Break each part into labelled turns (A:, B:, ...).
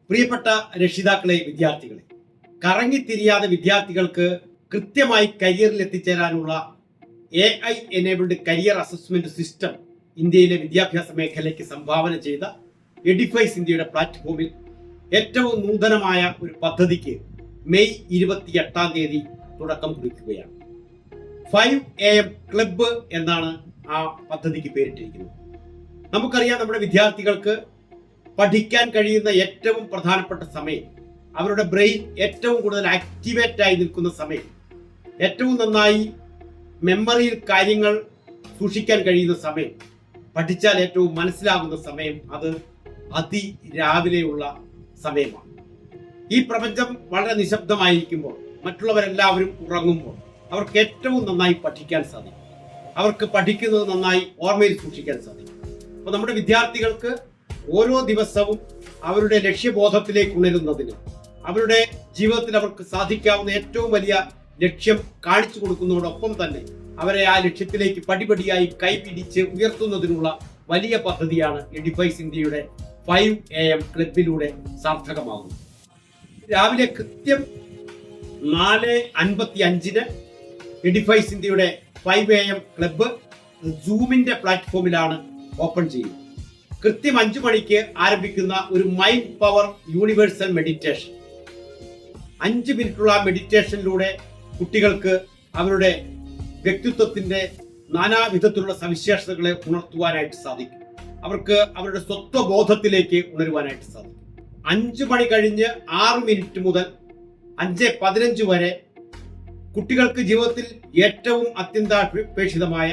A: പ്രിയപ്പെട്ട രക്ഷിതാക്കളെ, വിദ്യാർത്ഥികളെ, കറങ്ങിത്തിരിയാതെ വിദ്യാർത്ഥികൾക്ക് കൃത്യമായി കരിയറിൽ എത്തിച്ചേരാനുള്ള AI enabled career assessment system ഇന്ത്യയിലെ വിദ്യാഭ്യാസ മേഖലയ്ക്ക് സംഭാവന ചെയ്ത എഡിഫൈസ് ഇന്ത്യയുടെ പ്ലാറ്റ്ഫോമിൽ ഏറ്റവും നൂതനമായ ഒരു പദ്ധതിക്ക് മെയ് 28 തുടക്കം കുറിക്കുകയാണ്. 5 AM ക്ലബ്ബ് എന്നാണ് ആ പദ്ധതിക്ക് പേരിട്ടിരിക്കുന്നത്. നമുക്കറിയാം, നമ്മുടെ വിദ്യാർത്ഥികൾക്ക് പഠിക്കാൻ കഴിയുന്ന ഏറ്റവും പ്രധാനപ്പെട്ട സമയം, അവരുടെ ബ്രെയിൻ ഏറ്റവും കൂടുതൽ ആക്ടിവേറ്റ് ആയി നിൽക്കുന്ന സമയം, ഏറ്റവും നന്നായി മെമ്മറിയിൽ കാര്യങ്ങൾ സൂക്ഷിക്കാൻ കഴിയുന്ന സമയം, പഠിച്ചാൽ ഏറ്റവും മനസ്സിലാകുന്ന സമയം, അത് അതിരാവിലെയുള്ള സമയമാണ്. ഈ പ്രപഞ്ചം വളരെ നിശബ്ദമായിരിക്കുമ്പോൾ, മറ്റുള്ളവരെല്ലാവരും ഉറങ്ങുമ്പോൾ അവർക്ക് ഏറ്റവും നന്നായി പഠിക്കാൻ സാധിക്കും. അവർക്ക് പഠിക്കുന്നത് നന്നായി ഓർമ്മയിൽ സൂക്ഷിക്കാൻ സാധിക്കും. അപ്പോൾ നമ്മുടെ വിദ്യാർത്ഥികൾക്ക് ഓരോ ദിവസവും അവരുടെ ലക്ഷ്യബോധത്തിലേക്ക് ഉണരുന്നതിന്, അവരുടെ ജീവിതത്തിൽ അവർക്ക് സാധിക്കാവുന്ന ഏറ്റവും വലിയ ലക്ഷ്യം കാണിച്ചു കൊടുക്കുന്നതോടൊപ്പം തന്നെ അവരെ ആ ലക്ഷ്യത്തിലേക്ക് പടിപടിയായി കൈപിടിച്ച് ഉയർത്തുന്നതിനുള്ള വലിയ പദ്ധതിയാണ് എഡിഫൈസ് ഇന്ത്യയുടെ 5 AM ക്ലബിലൂടെ സാർത്ഥകമാകുന്നത്. രാവിലെ കൃത്യം 4:55 എഡിഫൈസ് ഇന്ത്യയുടെ 5 AM ക്ലബ്ബ് സൂമിന്റെ പ്ലാറ്റ്ഫോമിലാണ് ഓപ്പൺ ചെയ്യുന്നത്. കൃത്യം 5 മണിക്ക് ആരംഭിക്കുന്ന ഒരു മൈൻഡ് പവർ യൂണിവേഴ്സൽ മെഡിറ്റേഷൻ. 5 മിനിറ്റുള്ള മെഡിറ്റേഷനിലൂടെ കുട്ടികൾക്ക് അവരുടെ വ്യക്തിത്വത്തിന്റെ നാനാവിധത്തിലുള്ള സവിശേഷതകളെ ഉണർത്തുവാനായിട്ട് സാധിക്കും. അവർക്ക് അവരുടെ സ്വത്വബോധത്തിലേക്ക് ഉണരുവാനായിട്ട് സാധിക്കും. 5 മണി കഴിഞ്ഞ് 6 മിനിറ്റ് മുതൽ 5:15 വരെ കുട്ടികൾക്ക് ജീവിതത്തിൽ ഏറ്റവും അത്യന്താപേക്ഷിതമായ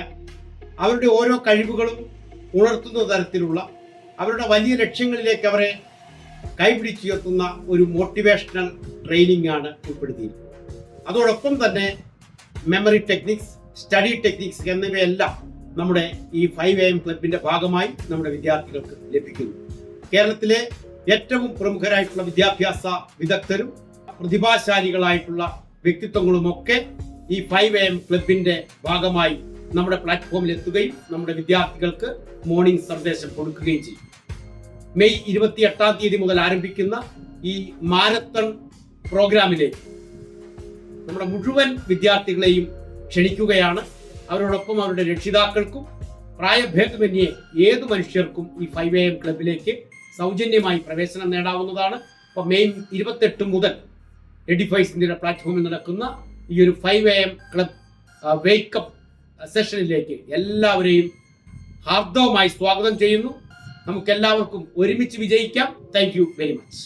A: അവരുടെ ഓരോ കഴിവുകളും ഉണർത്തുന്ന തരത്തിലുള്ള അവരുടെ വലിയ ലക്ഷ്യങ്ങളിലേക്ക് അവരെ കൈപിടിച്ചുയർത്തുന്ന ഒരു മോട്ടിവേഷണൽ ട്രെയിനിങ് ആണ് ഉൾപ്പെടുത്തിയിരിക്കുന്നത്. അതോടൊപ്പം തന്നെ മെമ്മറി ടെക്നിക്സ്, സ്റ്റഡി ടെക്നിക്സ് എന്നിവയെല്ലാം നമ്മുടെ ഈ 5 AM ക്ലബിന്റെ ഭാഗമായി നമ്മുടെ വിദ്യാർത്ഥികൾക്ക് ലഭിക്കുന്നു. കേരളത്തിലെ ഏറ്റവും പ്രമുഖരായിട്ടുള്ള വിദ്യാഭ്യാസ വിദഗ്ധരും പ്രതിഭാശാലികളായിട്ടുള്ള വ്യക്തിത്വങ്ങളുമൊക്കെ ഈ 5 AM ക്ലബിന്റെ ഭാഗമായി നമ്മുടെ പ്ലാറ്റ്ഫോമിൽ എത്തുകയും നമ്മുടെ വിദ്യാർത്ഥികൾക്ക് മോർണിംഗ് സന്ദേശം കൊടുക്കുകയും ചെയ്യും. മെയ് 28 മുതൽ ആരംഭിക്കുന്ന ഈ മാരത്തൺ പ്രോഗ്രാമിലേക്ക് നമ്മുടെ മുഴുവൻ വിദ്യാർത്ഥികളെയും ക്ഷണിക്കുകയാണ്. അവരോടൊപ്പം അവരുടെ രക്ഷിതാക്കൾക്കും പ്രായഭേദമന്യേ ഏതു മനുഷ്യർക്കും ഈ 5 AM ക്ലബിലേക്ക് സൗജന്യമായി പ്രവേശനം നേടാവുന്നതാണ്. അപ്പോൾ മെയ് 28 മുതൽ എഡിഫൈസ് ഇന്ത്യയുടെ പ്ലാറ്റ്ഫോമിൽ നടക്കുന്ന ഈ ഒരു 5 AM ക്ലബ് വേക്കപ്പ് സെഷനിലേക്ക് എല്ലാവരെയും ഹാർദവമായി സ്വാഗതം ചെയ്യുന്നു. നമുക്കെല്ലാവർക്കും ഒരുമിച്ച് വിജയിക്കാം. Thank you very much.